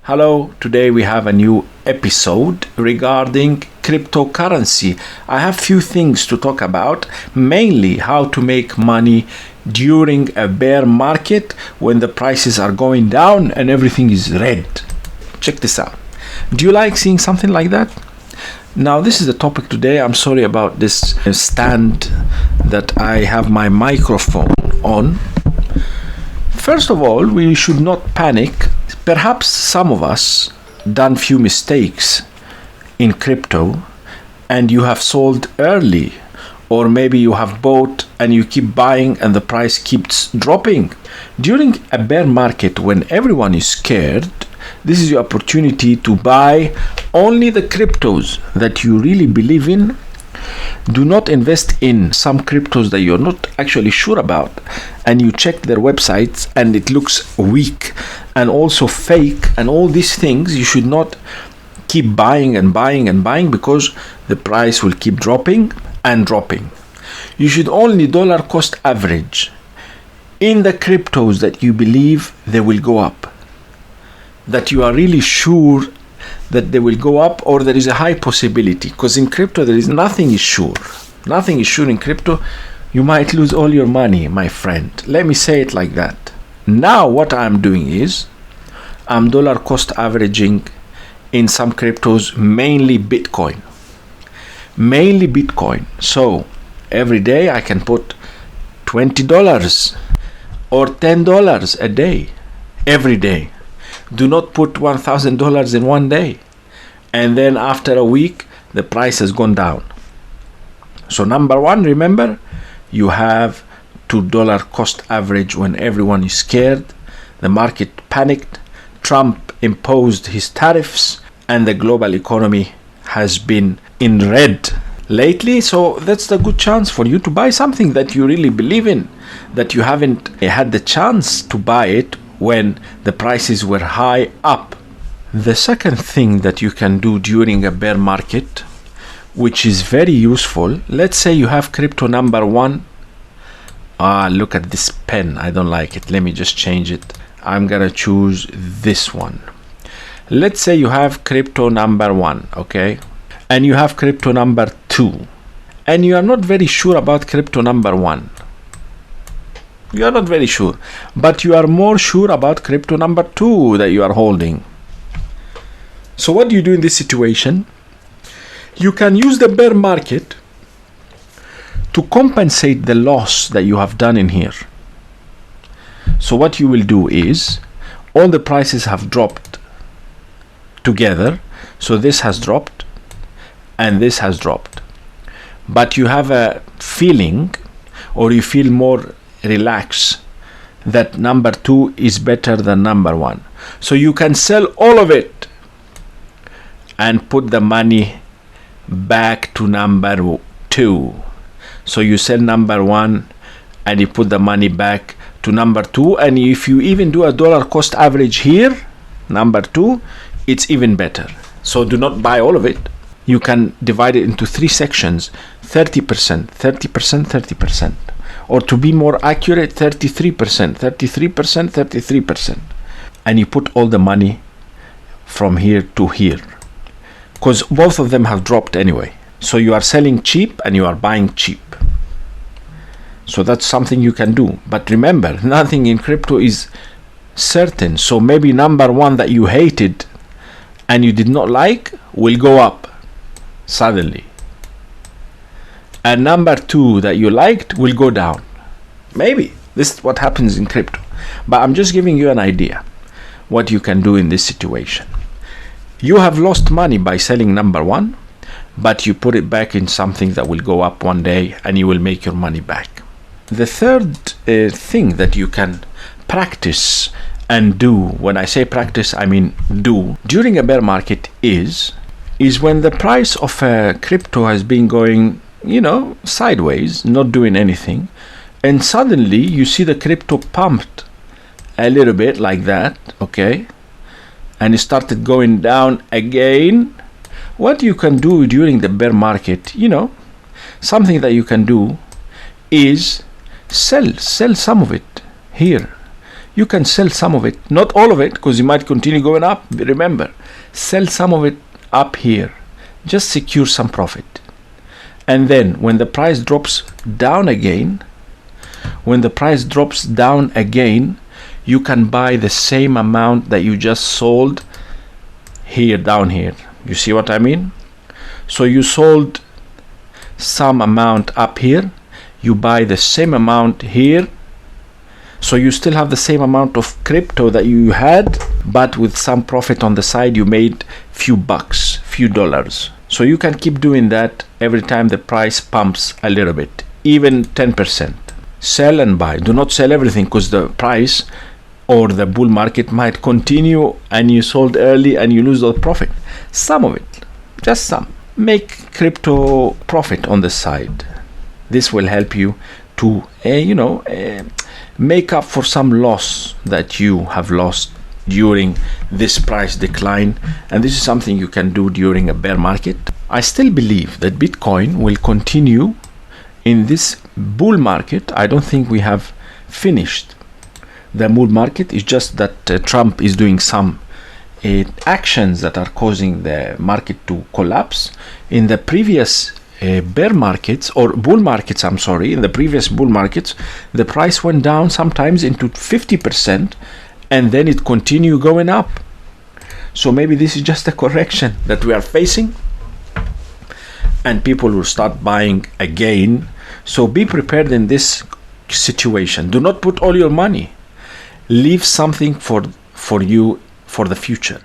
Hello, today we have a new episode regarding cryptocurrency. I have few things to talk about, mainly how to make money during a bear market when the prices are going down and everything is red. Check this out. Do you like seeing something like that? Now, this is the topic today. I'm sorry about this stand that I have my microphone on. First of all, we should not panic. Perhaps some of us done few mistakes in crypto and you have sold early, or maybe you have bought and you keep buying and the price keeps dropping. During a bear market when everyone is scared, this is your opportunity to buy only the cryptos that you really believe in. Do not invest in some cryptos that you're not actually sure about and you check their websites and it looks weak and also fake and all these things. You should not keep buying and buying and buying because the price will keep dropping and dropping. You should only dollar cost average in the cryptos that you believe they will go up, that you are really sure that they will go up, or there is a high possibility, because in crypto nothing is sure. Nothing is sure in crypto. You might lose all your money, my friend. Let me say it like that. Now what I'm doing is I'm dollar cost averaging in some cryptos, mainly Bitcoin. So every day I can put $20 or $10 a day, every day. Do not put $1,000 in one day and then after a week the price has gone down. So number one, remember, you have to dollar cost average when everyone is scared, the market panicked, Trump imposed his tariffs, and the global economy has been in red lately. So that's the good chance for you to buy something that you really believe in, that you haven't had the chance to buy it when the prices were high up. The second thing that you can do during a bear market, which is very useful, let's say you have crypto number one. Look at this pen, I don't like it. Let me just change it. I'm gonna choose this one. Let's say you have crypto number one, okay? And you have crypto number two, and you are not very sure about crypto number one. You are not very sure, but you are more sure about crypto number two that you are holding. So what do you do in this situation? You can use the bear market to compensate the loss that you have done in here. So what you will do is, all the prices have dropped together. So this has dropped and this has dropped. But you have a feeling, or you feel more relax, that number two is better than number one. So you can sell all of it and put the money back to number two. So you sell number one and you put the money back to number two, and if you even do a dollar cost average here, number two, it's even better. So do not buy all of it. You can divide it into three sections: 30%, 30%, 30%. Or to be more accurate, 33%, 33%, 33%. And you put all the money from here to here, because both of them have dropped anyway. So you are selling cheap and you are buying cheap. So that's something you can do. But remember, nothing in crypto is certain. So maybe number one that you hated and you did not like will go up suddenly, and number two that you liked will go down. Maybe this is what happens in crypto, but I'm just giving you an idea what you can do in this situation. You have lost money by selling number one, but you put it back in something that will go up one day and you will make your money back. The third thing that you can practice and do, when I say practice I mean do, during a bear market is when the price of a crypto has been going, sideways, not doing anything, and suddenly you see the crypto pumped a little bit like that, okay, and it started going down again. What you can do during the bear market, something that you can do is sell some of it here. you can sell some of it, not all of it, because it might continue going up. Remember, sell some of it up here, just secure some profit. And then when the price drops down again, you can buy the same amount that you just sold here, down here. You see what I mean? So you sold some amount up here, you buy the same amount here, so you still have the same amount of crypto that you had, but with some profit on the side. You made few bucks, few dollars. So you can keep doing that every time the price pumps a little bit, even 10%. Sell and buy. Do not sell everything, because the price or the bull market might continue and you sold early and you lose the profit. Some of it, just some. Make crypto profit on the side. This will help you to make up for some loss that you have lost during this price decline, and this is something you can do during a bear market. I still believe that Bitcoin will continue in this bull market. I don't think we have finished the bull market. It's just that Trump is doing some actions that are causing the market to collapse. In the previous bear markets or bull markets, in the previous bull markets, the price went down sometimes into 50%, and then it continued going up. So maybe this is just a correction that we are facing, and people will start buying again. So be prepared in this situation. Do not put all your money. Leave something for you for the future.